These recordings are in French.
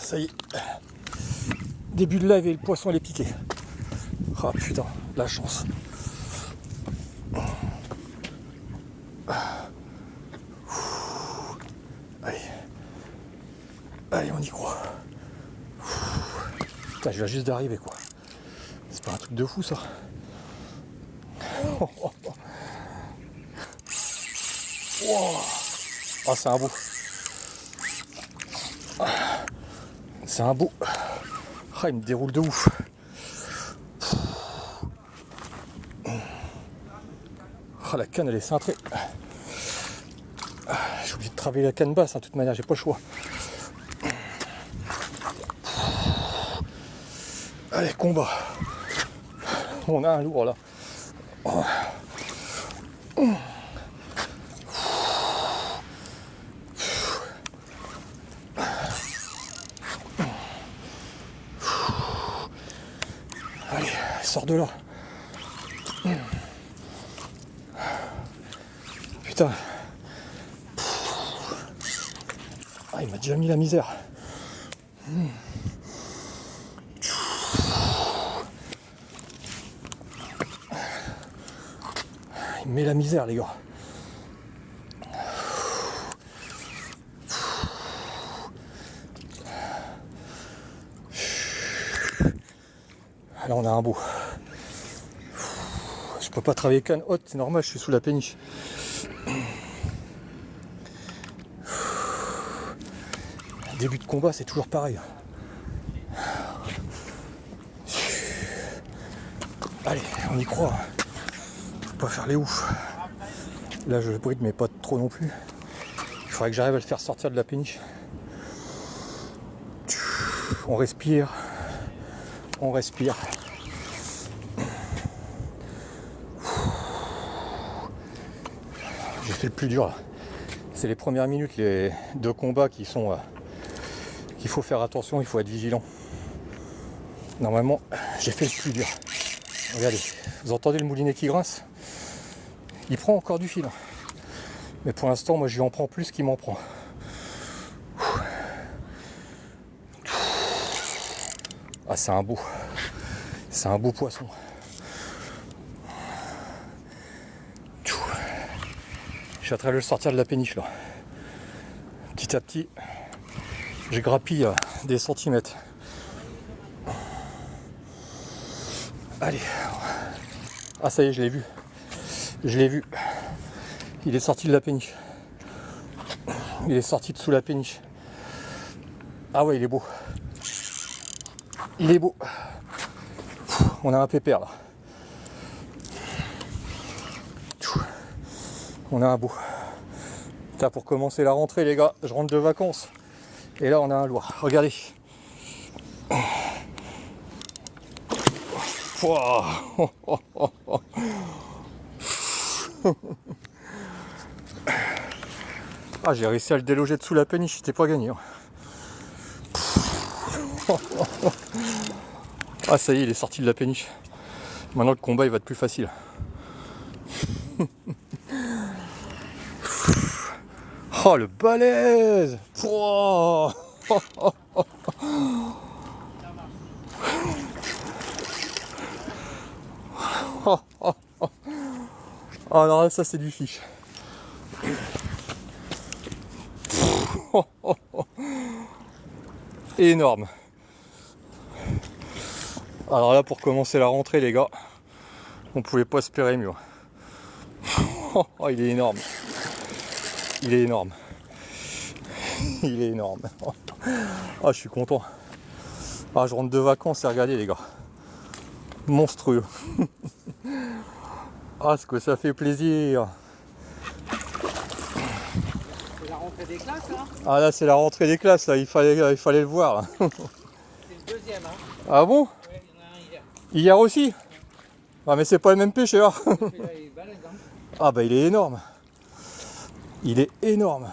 ça y est. Début de live et le poisson il est piqué. Ah putain, la chance. Allez. Allez, on y croit. Putain, je viens juste d'arriver quoi. C'est pas un truc de fou ça. Oh, oh, oh. Wow. Ah, c'est un beau. C'est un beau. Ah, il me déroule de ouf. Ah, la canne elle est cintrée. Je suis obligé de travailler la canne basse, de toute manière, j'ai pas le choix. Allez, combat. On a un lourd là. Allez, sors de là. Putain. Ah, il m'a déjà mis la misère. Il me met la misère, les gars. Là, on a un beau. Je peux pas travailler canne haute, c'est normal, je suis sous la péniche. Début de combat, c'est toujours pareil. Allez, on y croit. Faut pas faire les oufs. Là, je bride, mais pas trop non plus. Il faudrait que j'arrive à le faire sortir de la péniche. On respire. On respire. J'ai fait le plus dur là. C'est les premières minutes de combat qui sont qu'il faut faire attention, il faut être vigilant. Normalement, j'ai fait le plus dur. Regardez, vous entendez le moulinet qui grince? Il prend encore du fil. Mais pour l'instant, moi, je lui en prends plus qu'il m'en prend. Ah, c'est un beau. C'est un beau poisson. Je suis en train de le sortir de la péniche là. Petit à petit, je grappille des centimètres. Allez. Ah ça y est, je l'ai vu. Je l'ai vu. Il est sorti de la péniche. Il est sorti de sous la péniche. Ah ouais, il est beau. Il est beau. On a un pépère là. On a un beau. Putain, pour commencer la rentrée les gars, je rentre de vacances. Et là on a un lourd. Regardez. Ah, j'ai réussi à le déloger de sous la péniche, c'était pas gagné. Ah ça y est, il est sorti de la péniche. Maintenant le combat il va être plus facile. Oh le balèze. Oh, alors là, ça c'est du fiche. Énorme. Alors là, pour commencer la rentrée les gars, on pouvait pas espérer mieux. Oh, il est énorme. Il est énorme. Il est énorme. Ah, je suis content. Ah, je rentre de vacances et regardez les gars. Monstrueux. Ah, ce que ça fait plaisir. C'est la rentrée des classes là? Ah là, c'est la rentrée des classes là. Il fallait le voir. Là. C'est le deuxième hein? Ah bon? Ouais, il y en a un hier. Hier aussi? Ah mais c'est pas le même pêcheur. Là, il est balèze, hein? Ah bah il est énorme. Il est énorme.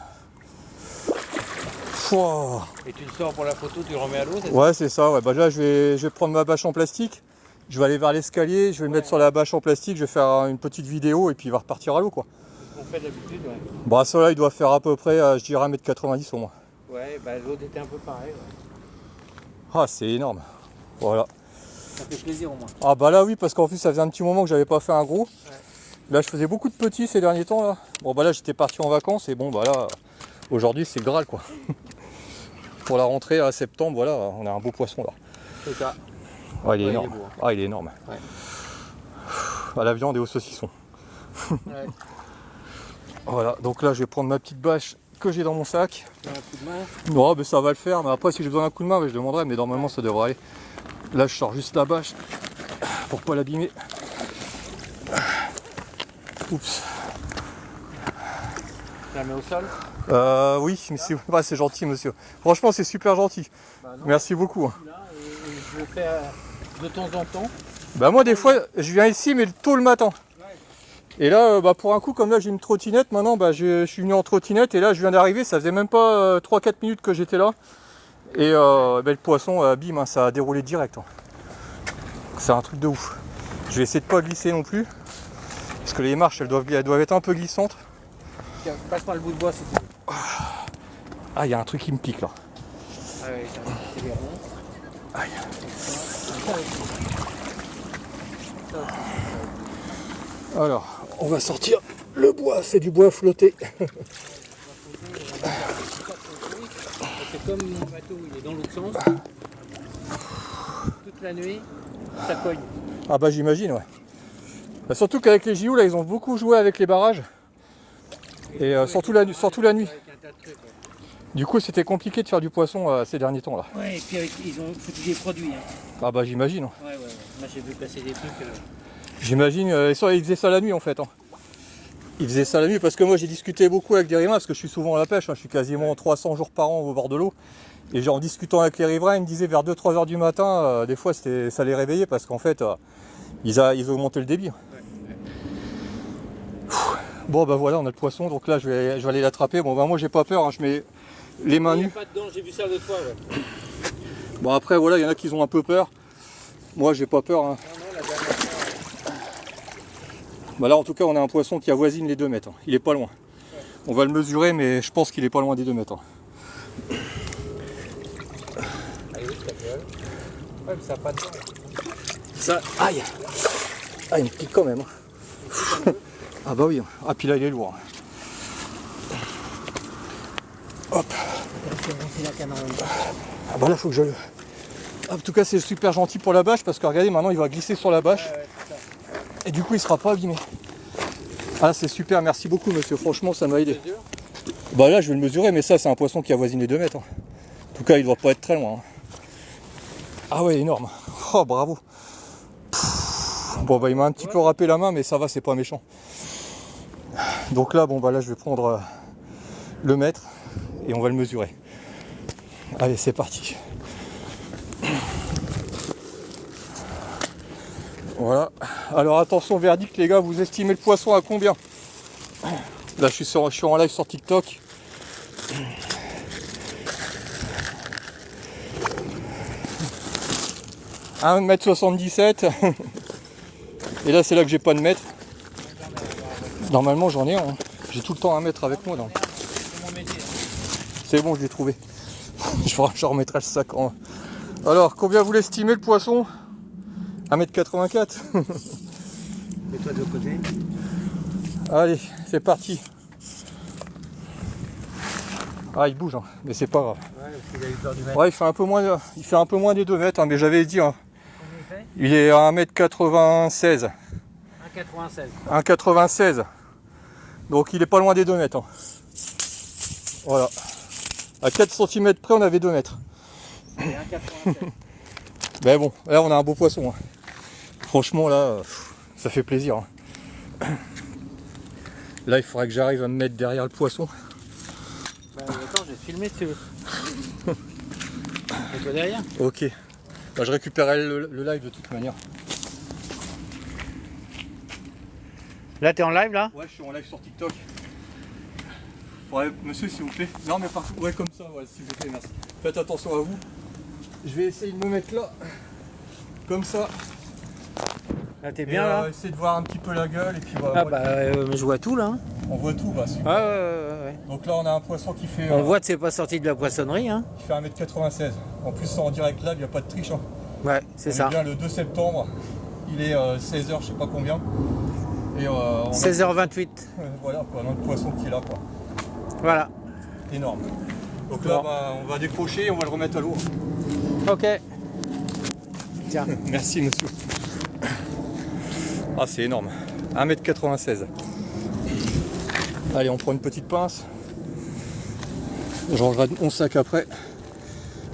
Pouah. Et tu le sors pour la photo, tu le remets à l'eau? Ouais c'est ça, ouais. Bah là je vais prendre ma bâche en plastique. Je vais aller vers l'escalier, je vais le mettre sur la bâche en plastique, je vais faire une petite vidéo et puis il va repartir à l'eau quoi. On fait d'habitude, ouais. Bah ça là il doit faire à peu près, je dirais 1,90 m au moins. Ouais, bah l'autre était un peu pareil. Ouais. Ah, c'est énorme. Voilà. Ça fait plaisir au moins. Ah bah là oui, parce qu'en plus ça faisait un petit moment que j'avais pas fait un gros. Ouais. Là je faisais beaucoup de petits ces derniers temps là. Bon bah là j'étais parti en vacances et bon bah là aujourd'hui c'est Graal quoi. Pour la rentrée à septembre, voilà, on a un beau poisson là. C'est ça. Ah il est Ouais, énorme. il est beau, hein. Ah il est énorme. Ouais. À la viande et au saucisson. Ouais. Voilà, donc là je vais prendre ma petite bâche que j'ai dans mon sac. Un coup de main. Non mais ça va le faire, mais après si j'ai besoin d'un coup de main, je demanderai, mais normalement ça devrait aller. Là je sors juste la bâche pour pas l'abîmer. Oups. Tu la mets au sol. Oui, mais c'est gentil monsieur. Franchement c'est super gentil. Bah non, Merci beaucoup. là, et je le fais de temps en temps. Bah moi des fois je viens ici mais tôt le matin. Ouais. Et là bah, pour un coup comme là j'ai une trottinette maintenant, bah, je suis venu en trottinette et là je viens d'arriver, ça faisait même pas 3-4 minutes que j'étais là. Et bah, le poisson bim, hein, ça a déroulé direct. Hein. C'est un truc de ouf. Je vais essayer de pas glisser non plus. Parce que les marches elles doivent être un peu glissantes. Tiens, passe-moi le bout de bois si tu veux. Ah il y a un truc qui me pique là. Ah ouais, c'est les ronds. Aïe. Alors, on va sortir le bois, c'est du bois flotté. C'est comme mon bateau, il est dans l'autre sens. Toute la nuit, ça cogne. Ah bah j'imagine ouais. Bah, surtout qu'avec les JO là ils ont beaucoup joué avec les barrages. Et surtout la nuit. Avec un tas de trucs, ouais. Du coup c'était compliqué de faire du poisson ces derniers temps là. Ouais, et puis ils ont foutu des produits. Hein. Ah bah j'imagine. Ouais. Moi j'ai vu passer des trucs. J'imagine, ils faisaient ça la nuit en fait. Hein. Ils faisaient ça la nuit parce que moi j'ai discuté beaucoup avec des riverains parce que je suis souvent à la pêche, hein. Je suis quasiment 300 jours par an au bord de l'eau. Et en discutant avec les riverains, ils me disaient vers 2-3 heures du matin, des fois ça les réveillait parce qu'en fait ils augmentaient le débit. Bon bah voilà, on a le poisson, donc là je vais aller l'attraper. Bon bah moi j'ai pas peur, hein. Je mets les mains Il n'y nues. a pas dedans, j'ai vu ça l'autre fois. Ouais. Bon après voilà, il y en a qui ont un peu peur. Moi j'ai pas peur. Hein. Non, la dernière fois, Bah là en tout cas on a un poisson qui avoisine les 2 mètres. Hein. Il est pas loin. On va le mesurer mais je pense qu'il est pas loin des 2 mètres. Hein. allez, ta gueule. Ouais, mais ça n'a pas de temps. Ça, aïe. Ah il me pique quand même. Hein. Ah bah oui. Ah puis là il est lourd. Hop. Ah bah là faut que je... En tout cas c'est super gentil pour la bâche parce que regardez maintenant il va glisser sur la bâche. Ouais, c'est ça. Et du coup il sera pas abîmé. Ah c'est super, merci beaucoup monsieur, franchement ça m'a aidé. Bah là je vais le mesurer mais ça c'est un poisson qui avoisine les 2 mètres. Hein. En tout cas il doit pas être très loin. Hein. Ah ouais énorme. Oh bravo. Bon bah il m'a un petit peu râpé la main mais ça va, c'est pas méchant. Donc là bon bah là je vais prendre le mètre et on va le mesurer. Allez c'est parti. Voilà. Alors attention verdict les gars, vous estimez le poisson à combien? Là je suis en live sur TikTok. « 1,77 m. Et là c'est là que j'ai pas de mètre. Normalement j'en ai un. Hein. J'ai tout le temps un mètre avec moi. C'est mon métier. C'est bon, je l'ai trouvé. Je remettrai le sac en... Alors, combien vous l'estimez le poisson? 1,84 m. Et toi de l'autre côté? Allez, c'est parti. Ah, il bouge, hein, mais c'est pas grave. Ouais, parce qu'il a eu peur du mètre. Ouais, il fait un peu moins des 2 mètres, hein, mais j'avais dit, hein, Combien il fait? il est à 1,96 m. 1,96. 1,96. Donc il est pas loin des 2 mètres. Hein. Voilà. À 4 cm près, on avait 2 mètres. Et 1,87. Mais bon, là on a un beau poisson. Hein. Franchement là, ça fait plaisir. Hein. Là il faudrait que j'arrive à me mettre derrière le poisson. Bah attends, je vais te filmer si tu veux. Et toi derrière? Ok. Bah, je récupérerai le live de toute manière. Là t'es en live là? Ouais, je suis en live sur TikTok. Ouais, monsieur s'il vous plaît. Non mais partout, ouais comme ça, ouais, s'il vous plaît, merci. Faites attention à vous. Je vais essayer de me mettre là. Comme ça. Là t'es Et, bien là? essayer de voir un petit peu la gueule et puis voilà. Ah bah mais je vois tout là. Hein. On voit tout, bah super. Ouais. Donc là on a un poisson qui fait, On voit que c'est pas sorti de la poissonnerie, hein. qui fait 1m96. En plus c'est en direct live, il n'y a pas de triche. Hein. Ouais, c'est On ça. est bien le 2 septembre, il est 16h, je sais pas combien. Et 16h28. Voilà quoi, notre poisson qui est là quoi. Voilà. Énorme. Donc là bah, on va décrocher et on va le remettre à l'eau. Ok. Tiens. Merci monsieur. Ah c'est énorme. 1m96. Allez on prend une petite pince. Je rangerai mon sac après.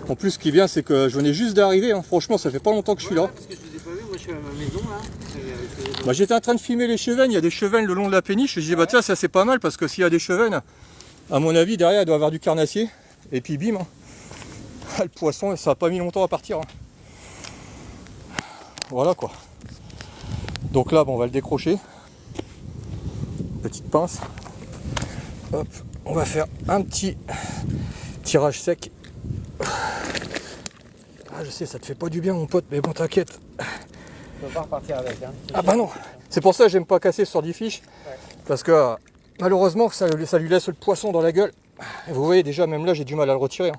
En plus ce qui est bien c'est que je venais juste d'arriver. Hein. Franchement ça fait pas longtemps que je suis là. Parce que je vous ai pas vu, moi je suis à ma maison là. Bah, j'étais en train de filmer les chevennes, il y a des chevennes le long de la péniche. Je disais bah tiens ça c'est pas mal parce que s'il y a des chevennes, à mon avis derrière il doit y avoir du carnassier. Et puis bim, hein. Le poisson ça n'a pas mis longtemps à partir. Hein. Voilà quoi. Donc là bon, on va le décrocher. Petite pince. Hop, on va faire un petit tirage sec. Ah je sais ça te fait pas du bien mon pote, mais bon t'inquiète. Je peux pas repartir avec. Hein. Ah bah non, c'est pour ça que j'aime pas casser sur 10 fiches. Ouais. Parce que malheureusement ça lui laisse le poisson dans la gueule. Et vous voyez déjà même là j'ai du mal à le retirer. Hein.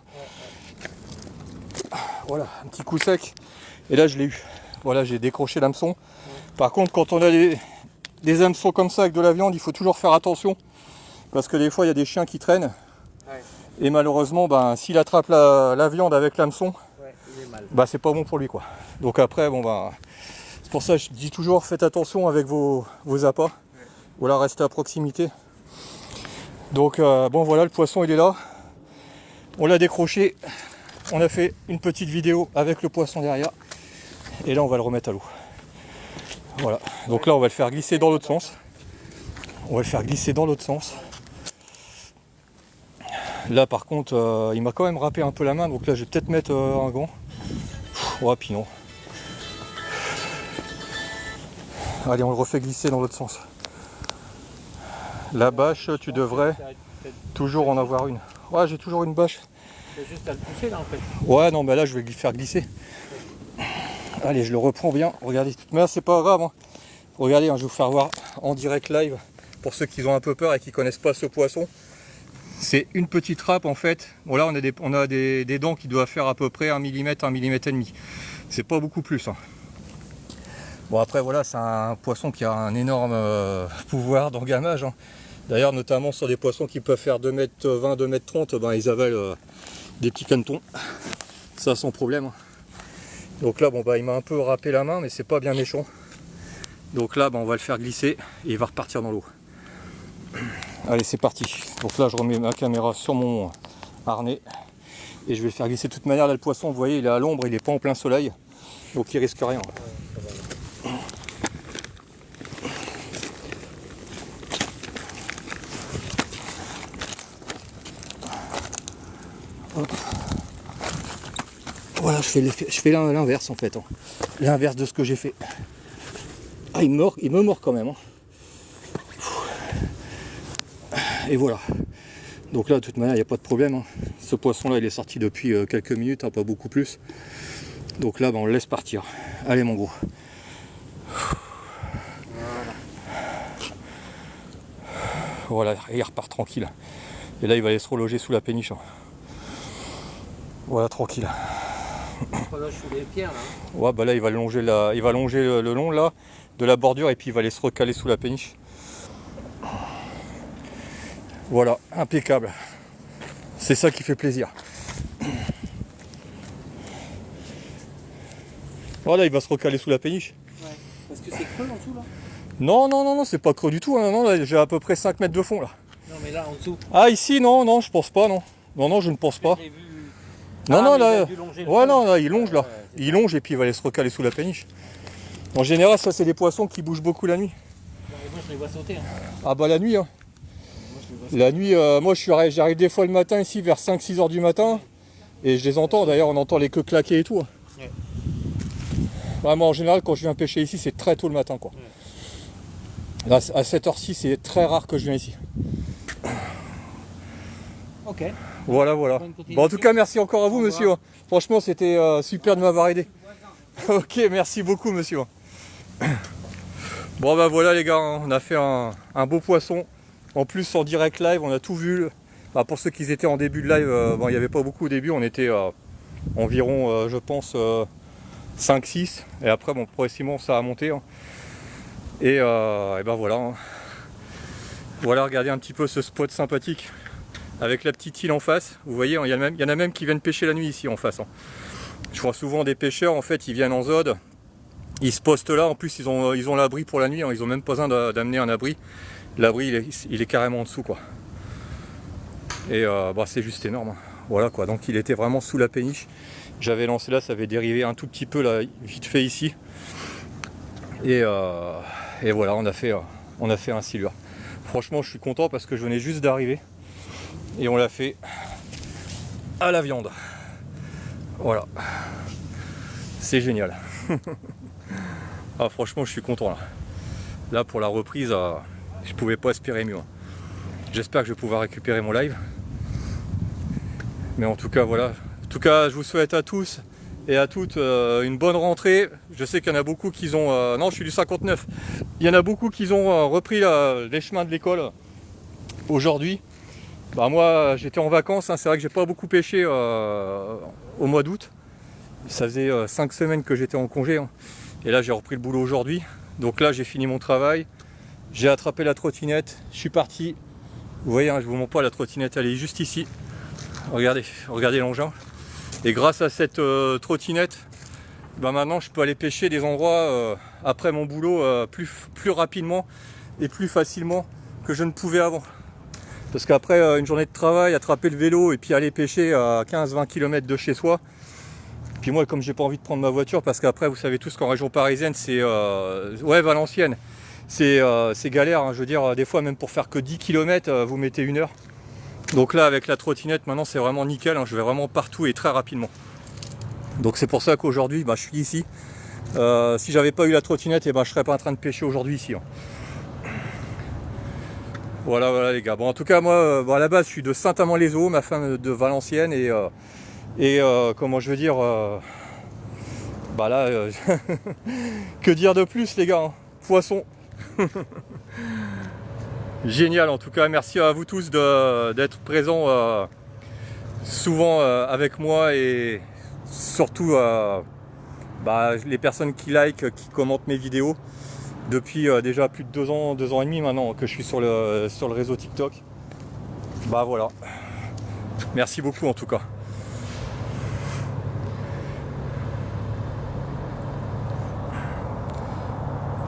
Ouais. Voilà, un petit coup sec. Et là je l'ai eu. Voilà, j'ai décroché l'hameçon. Ouais. Par contre quand on a des hameçons comme ça avec de la viande, il faut toujours faire attention. Parce que des fois il y a des chiens qui traînent. Ouais. Et malheureusement ben, s'il attrape la viande avec l'hameçon, ouais, bah, c'est pas bon pour lui quoi. Donc après bon ben. C'est pour ça que je dis toujours faites attention avec vos appâts. Ouais. Voilà, restez à proximité. Donc bon voilà, le poisson il est là. On l'a décroché. On a fait une petite vidéo avec le poisson derrière. Et là on va le remettre à l'eau. Voilà. Donc là on va le faire glisser dans l'autre sens. On va le faire glisser dans l'autre sens. Là par contre il m'a quand même râpé un peu la main. Donc là je vais peut-être mettre un gant. Ouais puis non. Allez, on le refait glisser dans l'autre sens. La bâche, tu devrais toujours en avoir une. Ouais, j'ai toujours une bâche. C'est juste à le pousser là en fait. Ouais, non, mais là je vais le faire glisser. Allez, je le reprends bien. Regardez, mais là c'est pas grave. Hein. Regardez, hein, je vais vous faire voir en direct live pour ceux qui ont un peu peur et qui connaissent pas ce poisson. C'est une petite râpe en fait. Bon, là on a des dents qui doivent faire à peu près 1 mm, 1 mm et demi. C'est pas beaucoup plus. Hein. Bon après voilà, c'est un poisson qui a un énorme pouvoir d'engamage. Hein. D'ailleurs notamment sur des poissons qui peuvent faire 2m20, 2m30, ben, ils avalent des petits canetons. Ça sans problème. Donc là bon bah il m'a un peu râpé la main mais c'est pas bien méchant. Donc là ben, on va le faire glisser et il va repartir dans l'eau. Allez c'est parti. Donc là je remets ma caméra sur mon harnais et je vais le faire glisser de toute manière. Là le poisson vous voyez il est à l'ombre, il n'est pas en plein soleil. Donc il risque rien. Hop. Voilà, je fais l'inverse en fait. Hein. L'inverse de ce que j'ai fait. Ah, il me mord quand même. Hein. Et voilà. Donc là, de toute manière, il n'y a pas de problème. Hein. Ce poisson-là, il est sorti depuis quelques minutes, hein, pas beaucoup plus. Donc là, ben, on le laisse partir. Allez, mon gros. Voilà, et il repart tranquille. Et là, il va aller se reloger sous la péniche. Hein. Voilà, tranquille. Là, je suis les pierres là. Ouais, bah là, il va longer le long là de la bordure et puis il va aller se recaler sous la péniche. Voilà, impeccable. C'est ça qui fait plaisir. Voilà, il va se recaler sous la péniche. Ouais. Parce que c'est creux en dessous là? Non, c'est pas creux du tout. Hein. Non, là, j'ai à peu près 5 mètres de fond là. Non, mais là en dessous. Ah, ici, non, je pense pas, non. Non, je ne pense pas. Vu... Non, là. Ouais, non, là, il longe là. Ouais, il longe et puis il va aller se recaler sous la péniche. En général, ça, c'est des poissons qui bougent beaucoup la nuit. Non, mais moi, je les vois sauter. Hein. Ah, bah la nuit, hein. La nuit, moi j'arrive des fois le matin ici vers 5-6 heures du matin et je les entends, d'ailleurs on entend les queues claquer et tout. Ouais. Ouais, moi en général quand je viens pêcher ici c'est très tôt le matin quoi. Ouais. Là, à 7h06 c'est très rare que je viens ici. Ok. Voilà. Bon, en tout cas merci encore à vous monsieur. Franchement c'était super de m'avoir aidé. Ok, merci beaucoup monsieur. Bon bah voilà les gars, on a fait un beau poisson. En plus en direct live, on a tout vu. Bah, pour ceux qui étaient en début de live, bon, il n'y avait pas beaucoup au début, on était environ je pense 5-6. Et après bon, progressivement ça a monté. Hein. Et ben voilà. Hein. Voilà, regardez un petit peu ce spot sympathique. Avec la petite île en face. Vous voyez, il y en a même qui viennent pêcher la nuit ici en face. Hein. Je vois souvent des pêcheurs, en fait, ils viennent en zode. Ils se postent là, en plus ils ont l'abri pour la nuit, hein. Ils n'ont même pas besoin d'amener un abri. L'abri il est carrément en dessous quoi. Et bah, c'est juste énorme. Hein. Voilà quoi, donc il était vraiment sous la péniche. J'avais lancé là, ça avait dérivé un tout petit peu là, vite fait ici. Et voilà, on a fait un silure. Franchement je suis content parce que je venais juste d'arriver. Et on l'a fait à la viande. Voilà. C'est génial. Ah, franchement, je suis content là. Là, pour la reprise, je pouvais pas espérer mieux. J'espère que je vais pouvoir récupérer mon live. Mais en tout cas, voilà. En tout cas, je vous souhaite à tous et à toutes une bonne rentrée. Je sais qu'il y en a beaucoup qui ont... non, je suis du 59. Il y en a beaucoup qui ont repris les chemins de l'école aujourd'hui. Bah, moi, j'étais en vacances. Hein. C'est vrai que j'ai pas beaucoup pêché au mois d'août. Ça faisait 5 semaines que j'étais en congé. Hein. Et là j'ai repris le boulot aujourd'hui. Donc là j'ai fini mon travail. J'ai attrapé la trottinette. Je suis parti. Vous voyez, hein, je vous montre pas, la trottinette elle est juste ici. Regardez l'engin. Et grâce à cette trottinette, bah maintenant je peux aller pêcher des endroits après mon boulot plus rapidement et plus facilement que je ne pouvais avant. Parce qu'après une journée de travail, attraper le vélo et puis aller pêcher à 15-20 km de chez soi. Puis moi, comme j'ai pas envie de prendre ma voiture, parce qu'après, vous savez tous qu'en région parisienne, c'est ouais, Valenciennes, c'est galère. Hein, je veux dire, des fois, même pour faire que 10 km, vous mettez 1 heure. Donc là, avec la trottinette, maintenant, c'est vraiment nickel. Hein, je vais vraiment partout et très rapidement. Donc c'est pour ça qu'aujourd'hui, bah, je suis ici. Si j'avais pas eu la trottinette, et ben, je serais pas en train de pêcher aujourd'hui ici. Hein. Voilà les gars. Bon, en tout cas, moi, à la base, je suis de Saint-Amand-les-Eaux, ma femme de Valenciennes et comment je veux dire, bah là, que dire de plus les gars, hein. Poisson. Génial en tout cas, merci à vous tous d'être présents souvent avec moi et surtout bah, les personnes qui like, qui commentent mes vidéos depuis déjà plus de 2 ans et demi maintenant que je suis sur le réseau TikTok. Bah voilà, merci beaucoup en tout cas.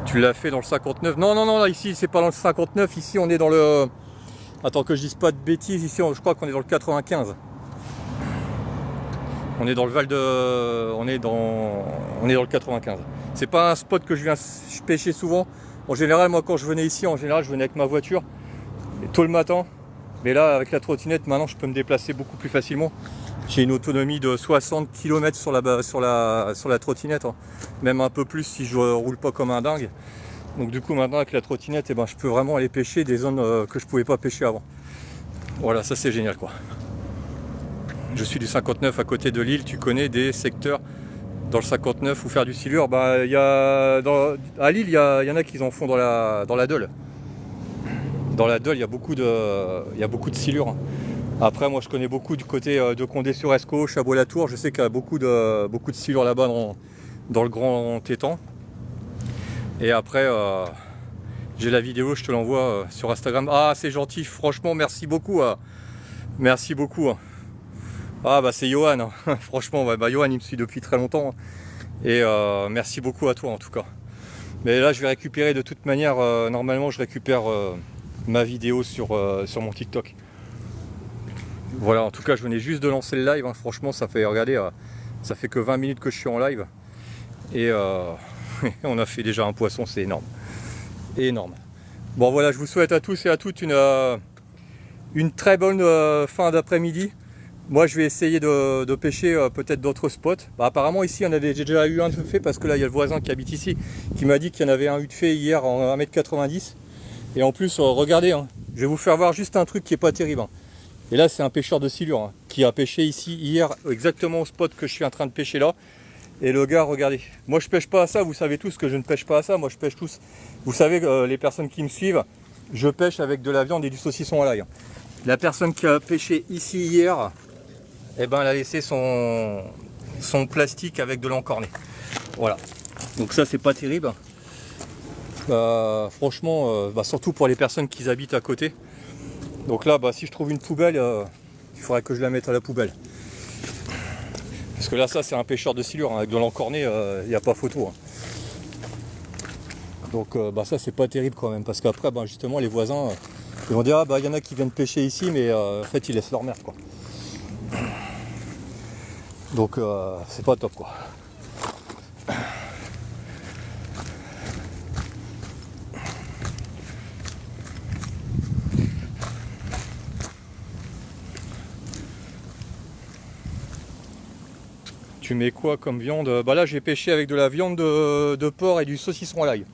Tu l'as fait dans le 59? Non, ici c'est pas dans le 59, ici on est dans le... Attends que je dise pas de bêtises, ici je crois qu'on est dans le 95. On est dans le Val de... On est dans le 95. C'est pas un spot que je viens pêcher souvent. En général, moi quand je venais ici, en général je venais avec ma voiture, tôt le matin. Mais là avec la trottinette, maintenant je peux me déplacer beaucoup plus facilement. J'ai une autonomie de 60 km sur la trottinette, hein. Même un peu plus si je roule pas comme un dingue. Donc du coup maintenant avec la trottinette, eh ben, je peux vraiment aller pêcher des zones que je pouvais pas pêcher avant. Voilà, ça c'est génial quoi. Je suis du 59 à côté de Lille, tu connais des secteurs dans le 59 où faire du silure. Bah, à Lille, il y en a qui en font dans la Deule. Dans la Deule, il y a beaucoup de silure. Hein. Après, moi, je connais beaucoup du côté de Condé-sur-Escaut, Chabot-la-Tour. Je sais qu'il y a beaucoup de silure là-bas dans le Grand Étang. Et après, j'ai la vidéo, je te l'envoie sur Instagram. Ah, c'est gentil, franchement, merci beaucoup. Merci beaucoup. Ah, bah, c'est Johan. Hein. Franchement, ouais, bah, Johan, il me suit depuis très longtemps. Et merci beaucoup à toi, en tout cas. Mais là, je vais récupérer de toute manière. Normalement, je récupère ma vidéo sur mon TikTok. Voilà, en tout cas je venais juste de lancer le live, hein. Franchement ça fait, regardez, ça fait que 20 minutes que je suis en live. Et on a fait déjà un poisson, c'est énorme. Énorme. Bon voilà, je vous souhaite à tous et à toutes une très bonne fin d'après-midi. Moi je vais essayer de pêcher peut-être d'autres spots. Bah, apparemment ici on avait déjà eu un de fait parce que là il y a le voisin qui habite ici qui m'a dit qu'il y en avait un eu de fait hier en 1,90 m. Et en plus regardez, hein, je vais vous faire voir juste un truc qui est pas terrible. Hein. Et là c'est un pêcheur de silure hein, qui a pêché ici hier exactement au spot que je suis en train de pêcher là. Et le gars, regardez, moi je pêche pas à ça, vous savez tous que je ne pêche pas à ça, moi je pêche tous. Vous savez les personnes qui me suivent, je pêche avec de la viande et du saucisson à l'ail. La personne qui a pêché ici hier, eh ben, elle a laissé son plastique avec de l'encorné. Voilà. Donc ça, c'est pas terrible. Franchement, surtout pour les personnes qui habitent à côté. Donc là, si je trouve une poubelle, il faudrait que je la mette à la poubelle. Parce que là, ça, c'est un pêcheur de silure. Hein. Avec de l'encorné, il n'y a pas photo. Hein. Donc ça, c'est pas terrible quand même. Parce qu'après, justement, les voisins, ils vont dire, ah il y en a qui viennent pêcher ici, mais en fait, ils laissent leur merde, quoi. Donc c'est pas top, quoi. Tu mets quoi comme viande? Là, j'ai pêché avec de la viande de porc et du saucisson à l'ail.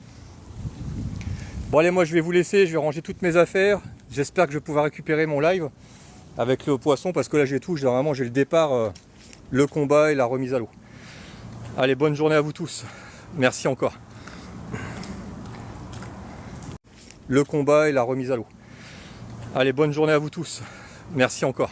Bon allez, moi je vais vous laisser, je vais ranger toutes mes affaires. J'espère que je vais pouvoir récupérer mon live avec le poisson, parce que là j'ai tout, vraiment j'ai le départ, le combat et la remise à l'eau. Allez, bonne journée à vous tous. Merci encore. Le combat et la remise à l'eau. Allez, bonne journée à vous tous. Merci encore.